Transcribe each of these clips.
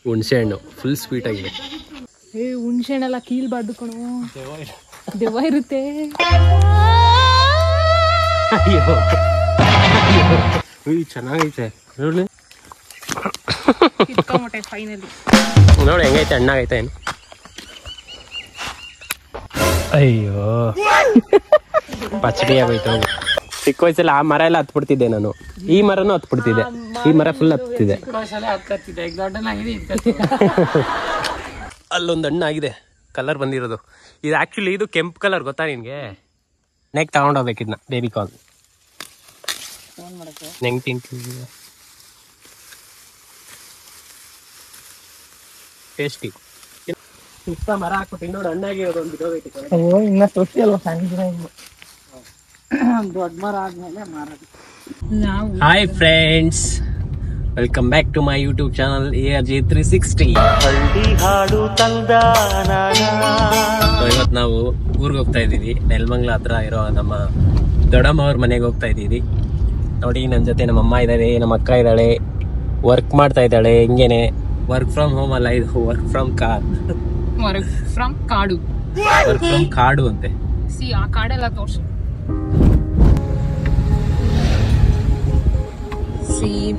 ಹುಣಸೆ ಹಣ್ಣು full sweet ಆಗಿದೆ. ಹುಣಸೆ ಹಣ್ಣೆಲ್ಲ ಕೀಳ್ಬಾರ್ದು ಕಣೋ, ದೆವ್ವ ಇರುತ್ತೆ. ಚೆನ್ನಾಗೈತೆ ನೋಡಿ, ಫೈನಲಿ ನೋಡಿ ಹೆಂಗೈತೆ, ಹಣ್ಣಾಗೈತೆ ಏನು. ಅಯ್ಯೋ ಪಚಡಿ ಆಗೋಯ್ತು. ಚಿಕ್ಕ ವಯಸ್ಸಲ್ಲಿ ಆ ಮರ ಎಲ್ಲ ಹತ್ಬಿಡ್ತಿದ್ದೆ ನಾನು, ಈ ಮರನೂ ಹತ್ಬಿಡ್ತಿದ್ದೆ, ಈ ಮರ ಫುಲ್ ಹತ್ತಿದೆ. ಅಲ್ಲೊಂದು ಹಣ್ಣಾಗಿದೆ ಕಲರ್ ಬಂದಿರೋದು. ಇದು ಆಕ್ಚುಲಿ ಇದು ಕೆಂಪು ಕಲರ್, ಗೊತ್ತಾ ನಿನ್ಗೆ? ನೆಕ್ ತಗೊಂಡೋಗ್ಬೇಕು ಇದನ್ನ, ಬೇಬಿ ಕಾರ್ನ್. ನೆಂಗ್ ತಿಂತೀನಿ, ಟೇಸ್ಟಿ. ಸುತ್ತ ಮರ ಹಾಕ್ಬಿಟ್ಟು ಇನ್ನೊಂದು ಹಣ್ಣಾಗಿರೋದು ಒಂದು ಬಿಡೋಗೈತೆ. ಇನ್ನ ತೊಟ್ಟಿ ಅಲ್ವಾ ದೊಡ್ಡ ಮರ ಆದ್ಮೇಲೆ ಮಾರೋದು. Hi friends, welcome back to my YouTube channel ARJ360. ಇವತ್ತು ನಾವು ಊರಿಗೆ ಹೋಗ್ತಾ ಇದ್ದೀವಿ. ನೆಲಮಂಗಲ ಹತ್ರ ಇರೋ ನಮ್ಮ ದೊಡ್ಡಮ್ಮ ಅವ್ರ ಮನೆಗೆ ಹೋಗ್ತಾ ಇದ್ದೀವಿ. ನೋಡಿ, ನನ್ನ ಜೊತೆ ನಮ್ಮ ಅಮ್ಮ ಇದ್ದಾಳೆ, ನಮ್ಮ ಅಕ್ಕ ಇದ್ದಾಳೆ, ವರ್ಕ್ ಮಾಡ್ತಾ ಇದ್ದಾಳೆ. ಹಿಂಗೇನೆ ವರ್ಕ್ ಫ್ರಮ್ ಹೋಮ್ ಅಲ್ಲ, ಇದು ವರ್ಕ್ ಫ್ರಮ್ ಕಾಡು. ವರ್ಕ್ ಫ್ರಮ್ ಕಾಡು ಅಂತೆ. ಆ ಕಾಡೆಲ್ಲ ತೋರ್ಸು.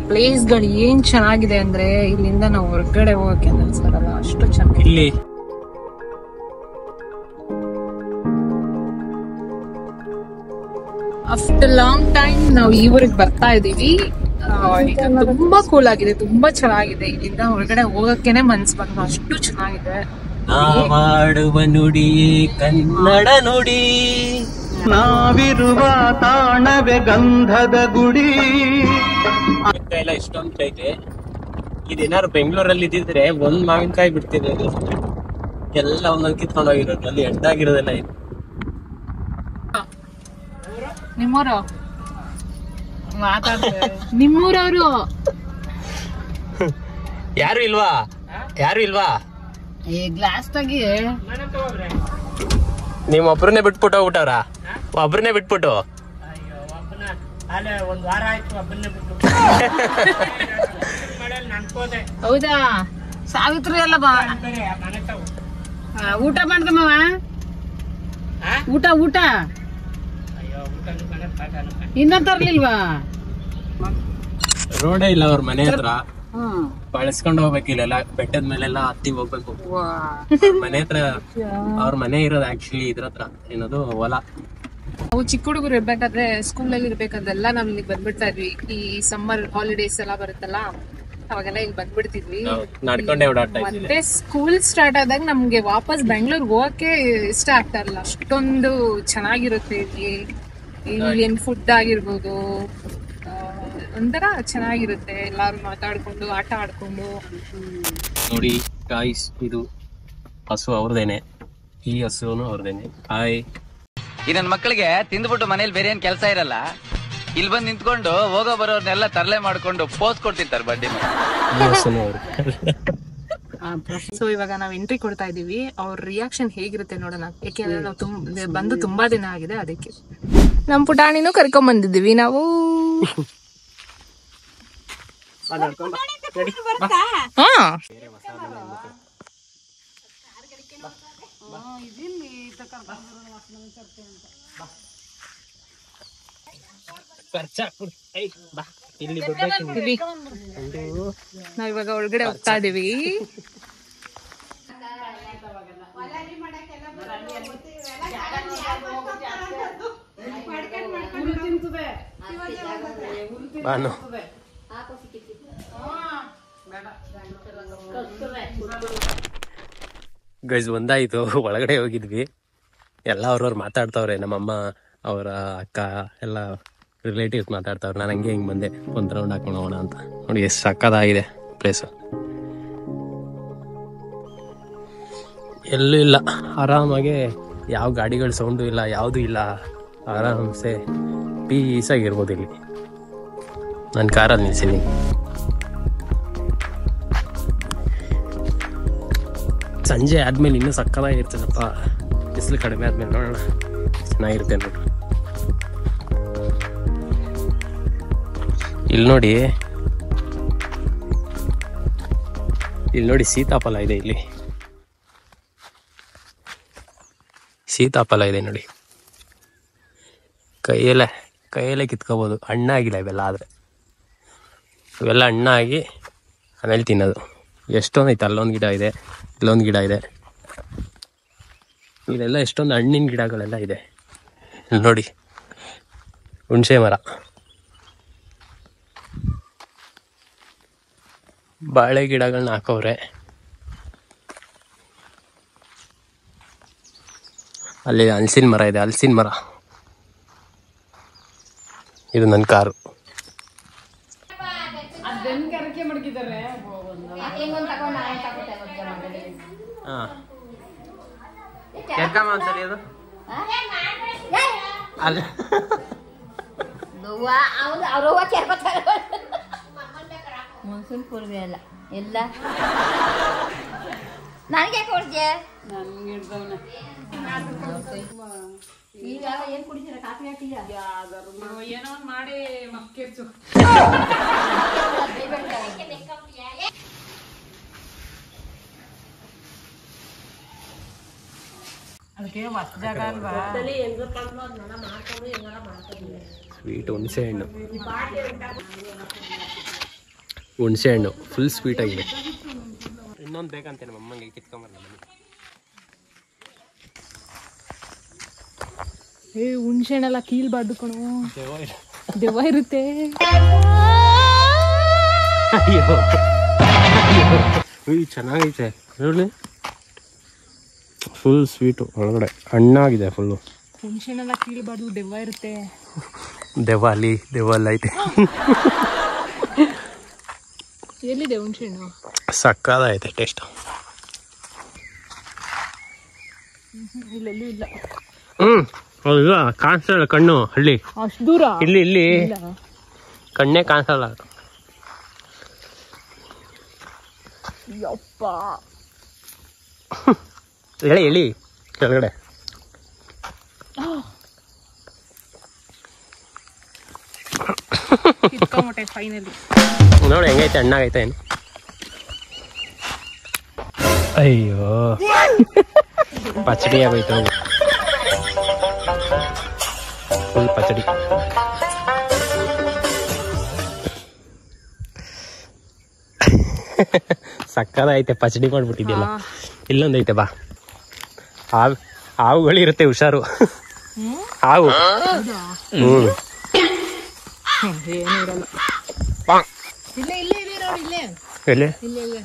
ಪ್ಲೇಸ್ಗಳು ಏನ್ ಚೆನ್ನಾಗಿದೆ ಅಂದ್ರೆ ಇಲ್ಲಿಂದ ನಾವು ಹೊರಗಡೆ ಹೋಗಕ್ಕೆ ಅನ್ಸಲ್ಲ, ಅಷ್ಟು ಚೆನ್ನಾಗಿ. ಇಲ್ಲಿ ಆಫ್ಟರ್ ಲಾಂಗ್ ಟೈಮ್ ನಾವು ಈ ಊರಿಗೆ ಬರ್ತಾ ಇದೀವಿ. ಈಗ ತುಂಬಾ ಕೂಲ್ ಆಗಿದೆ, ತುಂಬಾ ಚೆನ್ನಾಗಿದೆ. ಇಲ್ಲಿಂದ ಹೊರಗಡೆ ಹೋಗಕ್ಕೇನೆ ಮನ್ಸು ಬಂದು, ಅಷ್ಟು ಚೆನ್ನಾಗಿದೆ. ಮಾಡುವ ನುಡಿ ಕನ್ನಡ ನುಡಿ, ನಾವಿರುವ ತಾಣವೇ ಗಂಧದ ಗುಡಿ. ಎಲ್ಲ ಇಷ್ಟೊಂದು ಐತೆ. ಇದೇನಾದ್ರು ಬೆಂಗಳೂರಲ್ಲಿ ಇದ್ದಿದ್ರೆ ಒಂದ್ ಮಾವಿನಕಾಯಿ ಬಿಡ್ತಿದೆ, ಎಲ್ಲ ಒಂದೊಂದು ಕಿತ್ಕೊಂಡು ಹೋಗಿರೋದು. ಅಲ್ಲಿ ಎಡ್ದಾಗಿರೋದೆಲ್ಲ ಇದೆ. ನಿಮ್ಮೂರು ನಿಮ್ಮೂರವರು ಯಾರು ಇಲ್ವಾ? ಯಾರು ಇಲ್ವಾ? ಗ್ಲಾಸ್ ತೆಗಿ. ನೀವ್ ಒಬ್ರನ್ನೇ ಬಿಟ್ಬಿಟ್ಟು ಹೋಗ್ಬಿಟ್ಟವ್ರ? ಒಬ್ರನ್ನೇ ಬಿಟ್ಬಿಟ್ಟು ಹೌದಾ? ಸಾವಿತ್ರಿ ಎಲ್ಲ ಬಾ, ಊಟ ಮಾಡ್ದಮ್ಮವ. ಊಟ ಊಟ ಇನ್ನ ತರ್ಲಿಲ್ವಾ? ರೋಡೇ ಇಲ್ಲ ಅವ್ರ ಮನೆ ಹತ್ರ, ಬಳಸ್ಕೊಂಡು ಹೋಗ್ಬೇಕಿಲ್ಲ, ಬೆಟ್ಟದ ಮೇಲೆಲ್ಲ ಹತ್ತಿ ಹೋಗ್ಬೇಕು. ಮನೆ ಹತ್ರ ಅವ್ರ ಮನೆ ಇರೋದು ಆಕ್ಚುಲಿ ಇದ್ರ ಹತ್ರ, ಏನದು ಹೊಲ. ನಾವು ಚಿಕ್ಕ ಹುಡುಗರು ಇರ್ಬೇಕಾದ್ರೆ, ಸ್ಕೂಲಲ್ಲಿ ಇರ್ಬೇಕಾದ್ರೆಲ್ಲ ನಾವ್ ಇಲ್ಲಿಗೆ ಬಂದ್ಬಿಡ್ತಾ ಇದ್ವಿ. ಈ ಸಮ್ಮರ್ ಹಾಲಿಡೇಸ್ ಎಲ್ಲ ಬರುತ್ತಲ್ಲ, ಅವಾಗೆಲ್ಲ ಇಲ್ಲಿ ಬಂದ್ಬಿಡ್ತಿದ್ವಿ. ನಡ್ಕೊಂಡೆ ಓಡಾಡ್ತಾ ಇದ್ವಿ. ಮತ್ತೆ ಸ್ಕೂಲ್ ಸ್ಟಾರ್ಟ್ ಆದಾಗ ನಮ್ಗೆ ವಾಪಸ್ ಬೆಂಗಳೂರಿಗೆ ಹೋಗಕ್ಕೆ ಇಷ್ಟ ಆಗ್ತಾ ಇರಲಿಲ್ಲ, ಅಷ್ಟೊಂದು ಚೆನ್ನಾಗಿರುತ್ತೆ ಇಲ್ಲಿ. ಏನ್ ಫುಡ್ ಆಗಿರ್ಬೋದು, ಒಂಥರ ಚೆನ್ನಾಗಿರುತ್ತೆ. ಎಲ್ಲಾರು ಮಾತಾಡ್ಕೊಂಡು ಆಟ ಆಡ್ಕೊಂಡು. ನೋಡಿ ಗಾಯ್ಸ್, ಇದು ಹಸು ಅವ್ರದೇನೆ, ಈ ಹಸುನು ಅವ್ರದೇನೆ. ಹಾಯ್. ಈ ನನ್ನ ಮಕ್ಕಳಿಗೆ ತಿಂದ್ಬಿಟ್ಟು ಮನೇಲಿ ಬೇರೆ ಏನ್ ಕೆಲಸ ಇರಲ್ಲ, ಇಲ್ಲಿ ಬಂದು ನಿಂತ್ಕೊಂಡು ಹೋಗೋ ಬರೋರ್ನೆಲ್ಲ ತರಲೆ ಮಾಡ್ಕೊಂಡು ಪೋಸ್ ಕೊಡ್ತಿರ್ತಾರೆ ಬಡ್ಡಿ. ಸೊ ಇವಾಗ ನಾವ್ ಎಂಟ್ರಿ ಕೊಡ್ತಾ ಇದೀವಿ. ಅವ್ರ ರಿಯಾಕ್ಷನ್ ಹೇಗಿರುತ್ತೆ ನೋಡೋಣ, ಯಾಕೆಂದ್ರೆ ನಾವು ಬಂದು ತುಂಬಾ ದಿನ ಆಗಿದೆ, ಅದಕ್ಕೆ ನಮ್ ಪುಟಾಣಿನೂ ಕರ್ಕೊಂಡ್ ಬಂದಿದೀವಿ ನಾವು. ನಾವಿವಾಗ ಒಳಗಡೆ ಹೋಗ್ತಾ ಇದೀವಿ. ಗೈಸ್, ಒಂದಾಯ್ತು, ಒಳಗಡೆ ಹೋಗಿದ್ವಿ. ಎಲ್ಲ ಅವ್ರವ್ರು ಮಾತಾಡ್ತಾವ್ರೆ, ನಮ್ಮಮ್ಮ, ಅವರ ಅಕ್ಕ ಎಲ್ಲ ರಿಲೇಟಿವ್ಸ್ ಮಾತಾಡ್ತಾವ್ರೆ. ನಾನು ಹಂಗೆ ಹಿಂಗೆ ಬಂದೆ, ಒಂದು ರೌಂಡ್ ಹಾಕೊಂಡು ಹೋಗೋಣ ಅಂತ. ನೋಡಿ ಎಷ್ಟು ಸಕ್ಕದಾಗಿದೆ ಪ್ಲೇಸ್. ಎಲ್ಲೂ ಇಲ್ಲ, ಆರಾಮಾಗೆ ಯಾವ ಗಾಡಿಗಳ ಸೌಂಡು ಇಲ್ಲ, ಯಾವುದೂ ಇಲ್ಲ. ಆರಾಮ್ಸೆ ಪೀಸಾಗಿರ್ಬೋದು ಇಲ್ಲಿ. ನಾನು ಕಾರಲ್ಲಿ ನಿಲ್ಸಿನಿ. ಸಂಜೆ ಆದ್ಮೇಲೆ ಇನ್ನೂ ಸಕ್ಕದಾಗಿರ್ತದಪ್ಪ. ಬಿಸಿಲು ಕಡಿಮೆ ಆದ್ಮೇಲೆ ನೋಡೋಣ, ಚೆನ್ನಾಗಿರುತ್ತೆ ನೋಡಿ. ಇಲ್ಲಿ ನೋಡಿ, ಇಲ್ಲಿ ನೋಡಿ ಸೀತಾಫಲ ಇದೆ, ಇಲ್ಲಿ ಸೀತಾಫಲ ಇದೆ ನೋಡಿ, ಕೈಯಲ್ಲೇ ಕಿತ್ಕೋಬೋದು. ಹಣ್ಣಾಗಿಲ್ಲ ಇವೆಲ್ಲ, ಆದರೆ ಇವೆಲ್ಲ ಹಣ್ಣಾಗಿ ಆಮೇಲೆ ತಿನ್ನೋದು. ಎಷ್ಟೊಂದು ಐತೆ, ಅಲ್ಲೊಂದು ಗಿಡ ಇದೆ, ಇಲ್ಲೊಂದು ಗಿಡ ಇದೆ, ಇಲ್ಲೆಲ್ಲ ಎಷ್ಟೊಂದು ಹಣ್ಣಿನ ಗಿಡಗಳೆಲ್ಲ ಇದೆ. ಇಲ್ಲಿ ನೋಡಿ ಹುಣಸೆ ಮರ, ಬಾಳೆ ಗಿಡಗಳನ್ನ ಹಾಕವ್ರೆ. ಅಲ್ಲಿ ಹಲಸಿನ ಮರ ಇದೆ, ಹಲಸಿನ ಮರ. ಇದು ನನ್ನ ಕಾರು. ಮನ್ಸೂನ್ ಪೂರ್ವಿ ಅಲ್ಲ ಎಲ್ಲ ನನಗೆ ಕೊಡ್ತೀಯ. ಈಗ ಏನ್ ಕುಡಿತೀರ? ಕಾಫಿ ಹಾಕಿಯ? ಏನೋ ಒಂದ್ ಮಾಡಿ ಮಕ್ಕೇರ್ಸು. ಅದಕ್ಕೆ ಜಾಗ ಅಲ್ವಾ? ಸ್ವೀಟ್ ಹುಣಸೆ ಹಣ್ಣು, ಹುಣಸೆ ಹಣ್ಣು ಫುಲ್ ಸ್ವೀಟ್ ಆಗಿದೆ. ಇನ್ನೊಂದು ಬೇಕಂತೆ ನಮ್ಮ ಅಮ್ಮಂಗೆ, ಕಿತ್ಕೊಂಬರ್ಲ. ಹುಣಸೆ ಹಣ್ಣೆಲ್ಲ ಕೀಳ್ಬಾರ್ದು ಕಣು, ದೆವ್ವ ಇರುತ್ತೆ. ಅಯ್ಯೋ ಚೆನ್ನಾಗೈತೆ ಹೇಳಿ, ಫುಲ್ ಸ್ವೀಟು, ಒಳಗಡೆ ಹಣ್ಣಾಗಿದೆ ಫುಲ್ಲು. ಹುಣಸೆ ಹಣ್ಣೆಲ್ಲ ಕೀಳ್ಬಾರ್ದು, ದೆವ್ವ ಇರುತ್ತೆ. ದೆವ್ವ ಅಲ್ಲಿ ಐತೆ. ಎಲ್ಲಿದೆ ಹುಣಸೆ ಹಣ್ಣು? ಸಕ್ಕದಾಗೈತೆ ಟೇಸ್ಟ್. ಇಲ್ಲೆಲ್ಲೂ ಇಲ್ಲ. ಹೌದು, ಕಾಣಿಸಲ್ಲ ಕಣ್ಣು ಹಳ್ಳಿ, ಅಷ್ಟು ದೂರ ಇಲ್ಲಿ ಕಣ್ಣೇ ಕಾಣಿಸಲ್ಲ. ಯಪ್ಪ, ಎಳಿ ಕೆಳಗಡೆ. ಫೈನಲಿ ನೋಡಿ ಹೆಂಗೈತೆ, ಹಣ್ಣಾಗೈತೆ ಏನು. ಅಯ್ಯೋ ಪಚಡಿ ಆಗೋಯ್ತು, ಫುಲ್ ಪಚಡಿ. ಸಕ್ಕದಾಯ್ತೆ, ಪಚಡಿ ಮಾಡ್ಬಿಟ್ಟಿದ್ಯಲ್ಲ. ಇಲ್ಲೊಂದೈತೆ ಬಾ, ಹಾವುಗಳಿರುತ್ತೆ, ಹುಷಾರು. ಹಾವು ಏನು ಇರಲ್ಲ. ಇಲ್ಲೇ ನೋಡಿ, ಇಲ್ಲೇ ಎಲ್ಲಿ? ಇಲ್ಲೇ.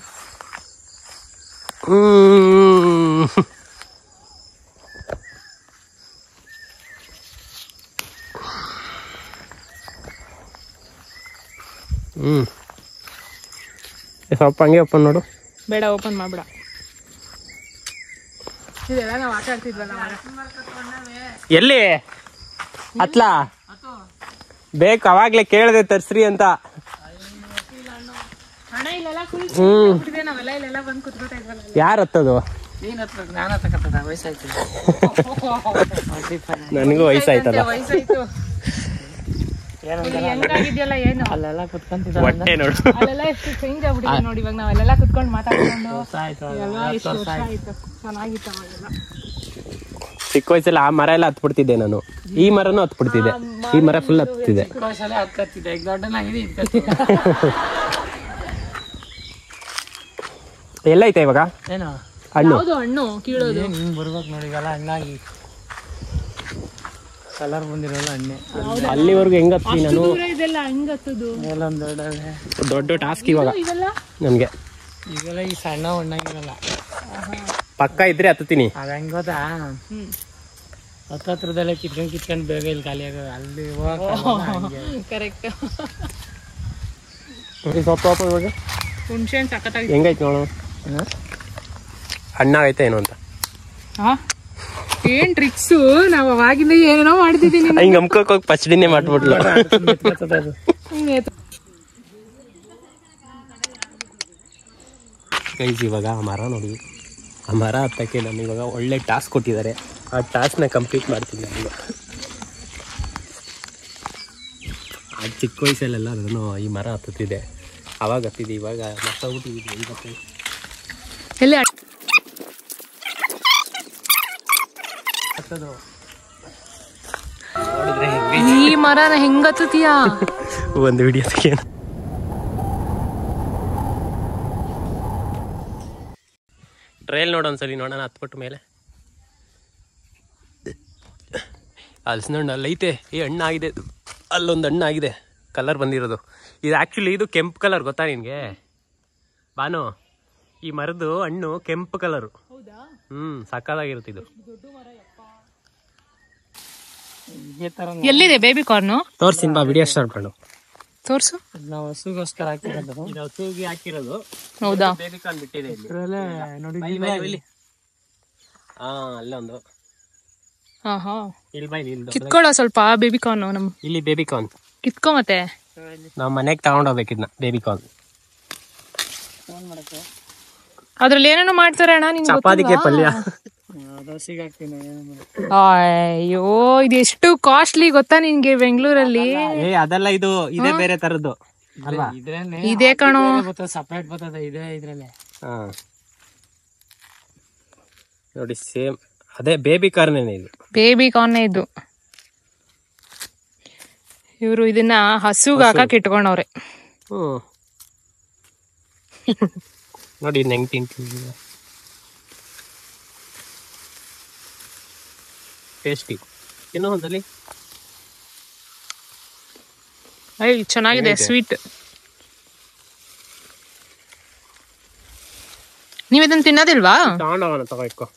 ಸ್ವಲ್ಪ ಹಂಗೆ ಓಪನ್ ನೋಡು. ಬೇಡ, ಓಪನ್ ಮಾಡ್ಬೇಡ. ಇದೆಲ್ಲ ನಾವು ಆಟ ಆಡ್ತಿದ್ವಲ್ಲ. ಎಲ್ಲಿ ಅತ್ಲಾ ಬೇಕು, ಅವಾಗ್ಲೇ ಕೇಳಿದೆ ತರ್ಸ್ರಿ ಅಂತ. ಹಣ ಇಲ್ಲೆಲ್ಲ ನಾವೆಲ್ಲ ಇಲ್ಲೆಲ್ಲ ಬಂದು ಕುತ್ಕೋತಾ ಇದ್ವಲ್ಲ. ಯಾರು ಹತ್ತದು? ನನಗೂ ವಯಸ್ಸಾಯ್ತಲ್ಲ. ವಯಸ್ಸಾಯ್ತು, ಹೆಂಗಾಗಿದ್ಯಲ್ಲ ಏನು ಅಲ್ಲೆಲ್ಲ ಕುತ್ಕೊಂತಿದ್ದ ಹೊಟ್ಟೆ ನೋಡು, ಅಲ್ಲೆಲ್ಲ ಎಷ್ಟು ಚೇಂಜ್ ಆಗ್ಬಿಟ್ಟಿದೆ ನೋಡಿ. ಇವಾಗ ನಾವೆಲ್ಲ ಕುತ್ಕೊಂಡು ಮಾತಾಡ್ಕೊಂಡು ಎಲ್ಲ ಎಷ್ಟು ವರ್ಷ ಆಯ್ತು, ಚೆನ್ನಾಗಿತ್ತು ಅವಾಗೆಲ್ಲ. ಚಿಕ್ಕ ವಯಸ್ಸಲ್ಲಿ ಆ ಮರ ಎಲ್ಲ ಹತ್ಬಿಡ್ತಿದ್ದೆ ನಾನು. ಈ ಮರನೂ ಹತ್ಬಿಡ್ತಿದ್ದೆ, ಈ ಮರ ಫುಲ್ ಹತ್ತಿದೆ. ಎಲ್ಲೈತೆ ಇವಾಗ ಏನು ಹಣ್ಣು? ಹಣ್ಣು ಕೀಳೋದು ಹಿಂಗ್ ಬರ್ಬೇಕು ನೋಡಿ, ಇವೆಲ್ಲ ಹಣ್ಣಾಗಿ ಕಲರ್ ಬಂದಿರೋಲ್ಲ ಹಣ್ಣೆ. ಅಲ್ಲಿವರೆಗೂ ಹೆಂಗ್ ಹತ್ತಿ ನಾನು? ಇದೆಲ್ಲ ಹಂಗ ಹತ್ತದು ಎಲ್ಲೊಂದು ದೊಡ್ಡ ಟಾಸ್ಕ್ ಇವಾಗ ನನ್ಗೆ. ಈಗೆಲ್ಲ ಈ ಸಣ್ಣ ಹಣ್ಣಾಗಿರಲ್ಲ, ಪಕ್ಕ ಇದ್ರೆ ಹತ್ತೀನಿ. ಅದ ಹೆಂಗ್ ಗೊತ್ತಾ, ಹತ್ರದಲ್ಲೇ ಕಿತ್ಕೊಂಡ್ ಬೇಗ ಇಲ್ಲಿ ಖಾಲಿ ಆಗ, ಅಲ್ಲಿ ಕರೆಕ್ಟ್. ಸ್ವಲ್ಪ ಇವಾಗ ಹುಣಸೆ ಹಣ್ಣು ಸಖತ್ತಾಗಿ ಹೆಂಗೈತೆ ನೋಡು, ಹಣ್ಣಾಗೈತೆ ಏನು ಅಂತ. ಏನ್ ಟ್ರಿಕ್ಸು, ನಾವ್ ಅವಾಗಿಂದ ಏನೇನೋ ಮಾಡ್ತಿದ್ದೀನಿ. ಹಿಂಗ ಅಮ್ಕೋಕ್ ಹೋಗಿ ಪಚಡಿನೇ ಮಾಡ್ಬಿಡ್ಲ. ಗೈಸ್ ಇವಾಗ ಆ ಮರ ನೋಡಿ, ಆ ಮರ ಹತ್ತಕ್ಕೆ ನಾನು ಇವಾಗ ಒಳ್ಳೆ ಟಾಸ್ಕ್ ಕೊಟ್ಟಿದ್ದಾರೆ. ಆ ಟಾಸ್ಕ್ನ ಕಂಪ್ಲೀಟ್ ಮಾಡ್ತೀನಿ ನಾನು. ಆ ಚಿಕ್ಕ ವಯಸ್ಸಲ್ಲೆಲ್ಲ ನಾನು ಈ ಮರ ಹತ್ತುತ್ತಿದ್ದೆ, ಅವಾಗ ಹತ್ತಿದ್ದೆ. ಇವಾಗ ಮರ್ತೋಗ್ಬಿಟ್ಟಿದ್ದೆ. ಎಲ್ಲಿ ಈ ಮರನ ಹೆಂಗತ್ತೀಯಾ? ಒಂದು ವಿಡಿಯೋ ತೆಗೆಯೋಣ. ಟ್ರೈಲ್ ನೋಡೋಣ ನೋಡೋಣ, ಹತ್ಬಿಟ್ಟು ಮೇಲೆ. ಹಲಸಿನ ಹಣ್ಣು ಅಲ್ಲೈತೆ. ಈ ಹಣ್ಣಾಗಿದೆ, ಅಲ್ಲೊಂದು ಹಣ್ಣಾಗಿದೆ, ಕಲರ್ ಬಂದಿರೋದು. ಇದು ಆ್ಯಕ್ಚುಲಿ ಇದು ಕೆಂಪು ಕಲರ್, ಗೊತ್ತಾ ನಿನಗೆ ಬಾನು? ಈ ಮರದ್ದು ಹಣ್ಣು ಕೆಂಪು ಕಲರು. ಸಕ್ಕದಾಗಿರುತ್ತೆ ಇದು. ಎಲ್ಲಿದೆ ಬೇಬಿ ಕಾರ್ನು? ತೋರ್ಸಿ ಬಾ, ವಿಡಿಯೋ ಸ್ಟಾರ್ಟ್ ಮಾಡು. ತೋರ್ಸು. ನಾವು ಹಸುಗೋಸ್ಕರ ಹಾಕಿರೋದು. ಇದು ಹಸುಗೆ ಹಾಕಿರೋದು. ಹೌದಾ? ಬೇಬಿ ಕಾರ್ನ್ ಬಿಟ್ಟಿದೆ ಇಲ್ಲಿ. ನೋಡಿ ಅಲ್ಲೊಂದು. ಹಾ ಇಲ್ಲಿ ಬೈ, ಇಲ್ಲಿ ಕಿತ್ಕೊಳ್ಳೋ ಸ್ವಲ್ಪ ಬೇಬಿ ಕಾರ್ನು. ನಮ್ ಇಲ್ಲಿ ಬೇಬಿ ಕಾರ್ನ್ ಕಿತ್ಕೊ. ಮತ್ತೆ ನಾವು ಮನೆಗೆ ತಗೊಂಡೋಗ್ಬೇಕಿದ್ನ ಬೇಬಿ ಕಾರ್ನ್. ಅದ್ರಲ್ಲಿ ಏನೇನೋ ಮಾಡ್ತಾರೆ ಅಣ್ಣ, ನಿಂಗೆ ಚಪಾತಿಗೆ ಪಲ್ಯ. ಅಯ್ಯೋ, ಇದು ಎಷ್ಟು ಕಾಸ್ಟ್ಲಿ ಗೊತ್ತಾ ನಿನ್ಗೆ ಬೆಂಗಳೂರಲ್ಲಿ? ಅದೆಲ್ಲ ಇದು ಇದೇ ಬೇರೆ ತರದ್ದು ಅಲ್ವಾ? ಇದೇ ಕಣೋ, ಸಪರೇಟ್ ಬರ್ತದೆ ಇದೆ ಇದ್ರಲ್ಲೇ. ನೋಡಿ ಸೇಮ್ ಅದೇ ಬೇಬಿ ಕಾರ್ನೇನೆ ಇದು. ಬೇಬಿ ಕಾರ್ನ್ ಇದು. ಇವರು ಇದನ್ನ ಹಸುಗ್ ಹಾಕಕ್ ಇಟ್ಕೊಂಡವ್ರೆ. ನೋಡಿ ಹೆಂಗ್ ತಿಂತೀನಿ. ಟೇಸ್ಟಿ. ಇನ್ನೂ ಒಂದಲ್ಲಿ ಚೆನ್ನಾಗಿದೆ, ಸ್ವೀಟ್. ನೀವ್ ಇದನ್ನ ತಿನ್ನೋದಿಲ್ವಾ? ತಗೊಂಡೋಗೋಣ, ತಗೋ.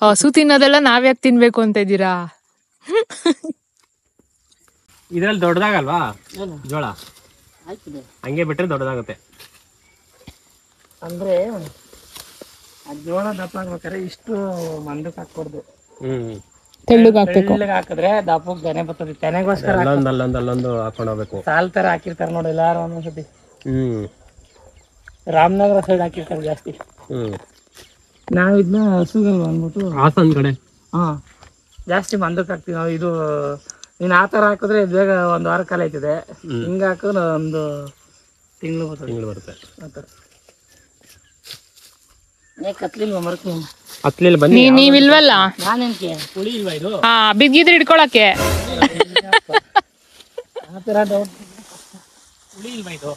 ಹಸು ತಿನ್ನೋದೆಲ್ಲ ನಾವ್ಯಾಕೆ ತಿನ್ಬೇಕು ಅಂತ ಇದ್ದೀರಾ? ಇದ್ರಲ್ಲಿ ದೊಡ್ಡದಾಗಲ್ವಾ ಜೋಳ? ಹಂಗೆ ಬಿಟ್ರೆ ದೊಡ್ಡದಾಗುತ್ತೆ. ಅಂದ್ರೆ ಜೋಳ ದಪ್ಪ ಆಗ್ಬೇಕಾದ್ರೆ ಇಷ್ಟು ಮಂದಕ್ಕೆ ಹಾಕ್ಬಾರ್ದು. ತೆಳ್ಳಗ್ ಹಾಕ್ಬೇಕು. ಹಾಕಿದ್ರೆ ದಪ್ಪಕ್ಕೆ ತೆನೆ ಬರ್ತದೆ. ತೆನೆಗೋಸ್ಕರ ಅಲ್ಲೊಂದು ಹಾಕೊಂಡು ಹೋಗ್ಬೇಕು. ಸಾಲ್ ತರ ಹಾಕಿರ್ತಾರೆ ನೋಡಿ ಎಲ್ಲಾರು ಒಂದೊಂದ್ಸತಿ. ರಾಮನಗರ ಸೈಡ್ ಹಾಕಿರ್ತಾರೆ ಜಾಸ್ತಿ. ನಾವ್ ಇದನ್ನ ಹಸುಗಳು ಅಂದ್ಬಿಟ್ಟು ಹಾಸನ್ ಕಡೆ ಜಾಸ್ತಿ ಮಂದಕ್ಕೆ ಹಾಕ್ತಿವಿ ನಾವು. ಇದು ನೀನ್ ಆ ತರ ಹಾಕಿದ್ರೆ ಬೇಗ ಒಂದ್ ವಾರ ಕಾಲ ಆಯ್ತದೆ. ಹಿಂಗ ಹಾಕಿದ್ರೆ ಒಂದು ತಿಂಗಳು ಬರುತ್ತೆ. ಆತರ ಕತ್ಲಿಲ್ವಾ ಮರಕ್ಕೆ? ಹತ್ಲಿಲ್ಲ ಬನ್ನಿ. ನೀವಿಲ್ವಲ್ಲ? ನಾನೇನ್ಕೆ ಹುಳಿ ಇಲ್ವಾ ಇದು? ಬಿದ್ದಿದ್ರೆ ಇಟ್ಕೊಳಕ್ಕೆ. ಆತರ ಡೌಟ್. ಹುಳಿ ಇಲ್ವಾ ಇದು?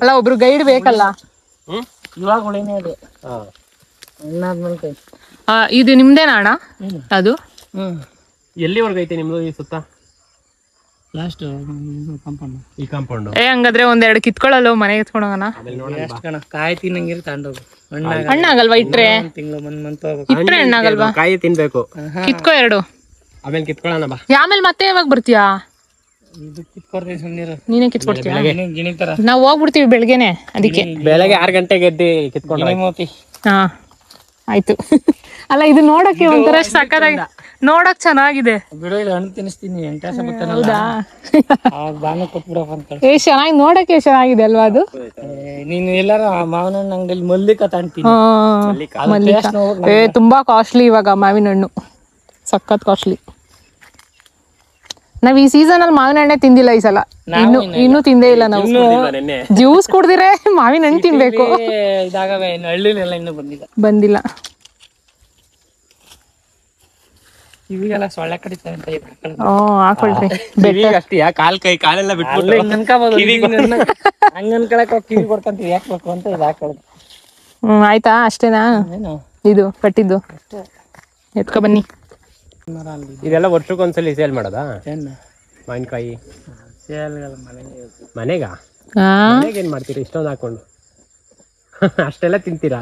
ಅಲ್ಲ, ಒಬ್ರು ಗೈಡ್ ಬೇಕಲ್ಲ. ಇವಾಗ ಹುಳಿನೇ ಇದೆ. ಹಣ್ಣಾದ್ಮೇಲೆ ಇದು ನಿಮ್ದೇನಾ ಅಣ್ಣ ಅದು? ಎಲ್ಲಿವರೆಗೂ ಐತೆ ನಿಮ್ದು ಈ ಸುತ್ತ? Last compound. ಈ ಕಾಂಪೌಂಡ್. ಹಂಗಾದ್ರೆ ಒಂದೆರಡು ಕಿತ್ಕೊಳ್ಳಲ್ಲ, ಮನೆಗೆ ಎತ್ಕೊಂಡು ಹೋಗೋಣ. ಕಾಯಿ ತಿನ್ನಂಗಿರ ತಗೊಂಡೋಗು. ಹಣ್ಣಾಗಲ್ವಾ ಇಟ್ರೆ? ತಿಂಗಳು ಮಂತ್ ಇಟ್ರೆ ಹಣ್ಣಾಗಲ್ವಾ? ಕಾಯಿ ತಿನ್ಬೇಕು. ಕಿತ್ಕೋ ಎರಡು. ಆಮೇಲೆ ಕಿತ್ಕೊಳ್ಳೋಣ ಬಾ. ಆಮೇಲೆ ಮತ್ತೆ ಯಾವಾಗ ಬರ್ತೀಯಾ? ಇದು ಕಿತ್ಕೊಡ್ತೀನಿ ಸುಮ್ಮನಿರು. ನೀನೇ ಕಿತ್ಕೊಡ್ತೀಯ? ಗಿಣಿ ತರ ನಾವು ಹೋಗ್ಬಿಡ್ತೀವಿ ಬೆಳಗ್ಗೆನೆ, ಅದಕ್ಕೆ. ಬೆಳಗ್ಗೆ 6 ಗಂಟೆಗೆ ಎದ್ದು ಕಿತ್ಕೊಂಡು. ಮೋತಿ. ಹಾ ಆಯ್ತು. ಅಲ್ಲ, ಇದು ನೋಡಕ್ಕೆ ಒಂಥರ ಸಕ್ಕತ್ತಾಗಿ, ನೋಡಕ್ ಚೆನ್ನಾಗಿದೆ. ಬಿಡು, ಇಲ್ಲಿ ಹಣ್ಣು ತಿನ್ನಿಸ್ತೀನಿ. ಎಂಟಾಸ ಬರ್ತಾನಲ್ಲ, ಹೌದಾ? ಬಾನು ಕೊಟ್ಬಿಡಪ್ಪ ಅಂತ. ಚೆನ್ನಾಗಿ, ನೋಡಕ್ಕೆ ಚೆನ್ನಾಗಿದೆ ಅಲ್ವಾ ಅದು? ನೀನು ಎಲ್ಲಾರ ಮಾವಿನ ಹಣ್ಣು ಅಂಗಡಿಯಲ್ಲಿ ಮಲ್ಲಿಕ ತಾಂತೀನಿ. ತುಂಬಾ ಕಾಸ್ಟ್ಲಿ ಇವಾಗ ಮಾವಿನ ಹಣ್ಣು, ಸಖತ್ ಕಾಸ್ಟ್ಲಿ. ನಾವ್ ಈ ಸೀಸನ್ ಅಲ್ಲಿ ಮಾವಿನ ಹಣ್ಣೆ ತಿಂದಿಲ್ಲ ಈ ಸಲ. ಇನ್ನೂ ತಿಂದೇ ಇಲ್ಲ ನಾವು. ಜ್ಯೂಸ್ ಕುಡ್ದಿರೆ ಮಾವಿನ ಹಣ್ಣು ತಿನ್ಬೇಕು. ಇದಾಗವೆ, ಹಳ್ಳಿಲೆಲ್ಲ ಇನ್ನೂ ಬಂದಿಲ್ಲ. ಇವಿಗೆಲ್ಲ ಸೊಳ್ಳೆ ಕಡಿತಾರೆ ಅಂತ ಹಾಕೊಳ್ರಿ. ಅಷ್ಟೇ ಕಾಲೆಲ್ಲ ಬಿಟ್ಬಿಟ್ಟು ಹಂಗ ಅನ್ಕೊಳಕ್ ಕಿವಿ ಕೊಡ್ಕೊಂತೀವಿ, ಯಾಕೆ ಬೇಕು ಅಂತ ಇದು ಹಾಕೊಳ್ಳೋದು. ಆಯ್ತಾ? ಅಷ್ಟೇನಾ ಇದು ಕಟ್ಟಿದ್ದು? ಎತ್ಕೊ ಬನ್ನಿ. ಇದೆಲ್ಲ ವರ್ಷಕ್ಕೊಂದ್ಸಲಿ ಸೇಲ್ ಮಾಡೋದಾ ಮಾವಿನಕಾಯಿ? ಮನೆಗ ಏನ್ ಮಾಡ್ತೀರಿ ಇಷ್ಟೊಂದು ಹಾಕೊಂಡು? ಅಷ್ಟೆಲ್ಲ ತಿಂತೀರಾ?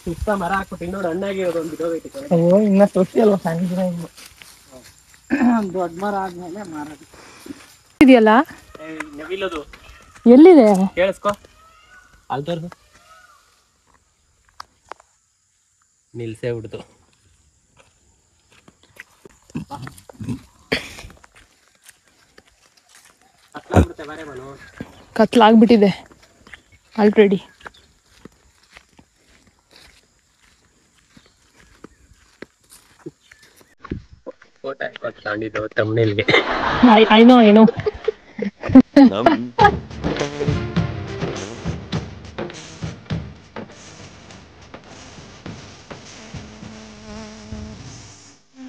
ಸುತ್ತ ಮರ ಹಾಕ್ಬಿಟ್ಟು ಇನ್ನೊಂದು ಹಣ್ಣಾಗಿರೋದು ಒಂದು ಬಿಡೋದೈತೆ. ಇನ್ನ ತೊಟ್ಟಿ ಅಲ್ವಾ, ಸಣ್ಣ ದೊಡ್ಡ ಮರ ಆದ್ಮೇಲೆ ಮಾರೋದು ಇದೆಯಲ್ಲ. ನವಿಲದು ಎಲ್ಲಿದೆ ಕೇಳಿಸ್ಕೊ, ಅಲ್ಲಿ ತೋರ್ಸು. ನಿಲ್ಸೇ ಬಿಡ್ತು. ಕತ್ಲಾಗ್ಬಿಟ್ಟಿದೆ ಆಲ್ರೆಡಿ. ಫೋಟೋ ತಗೊಂಡಿದ್ದು ತಮ್ಮನೇಲ್ಗೆ ಐ ನೋ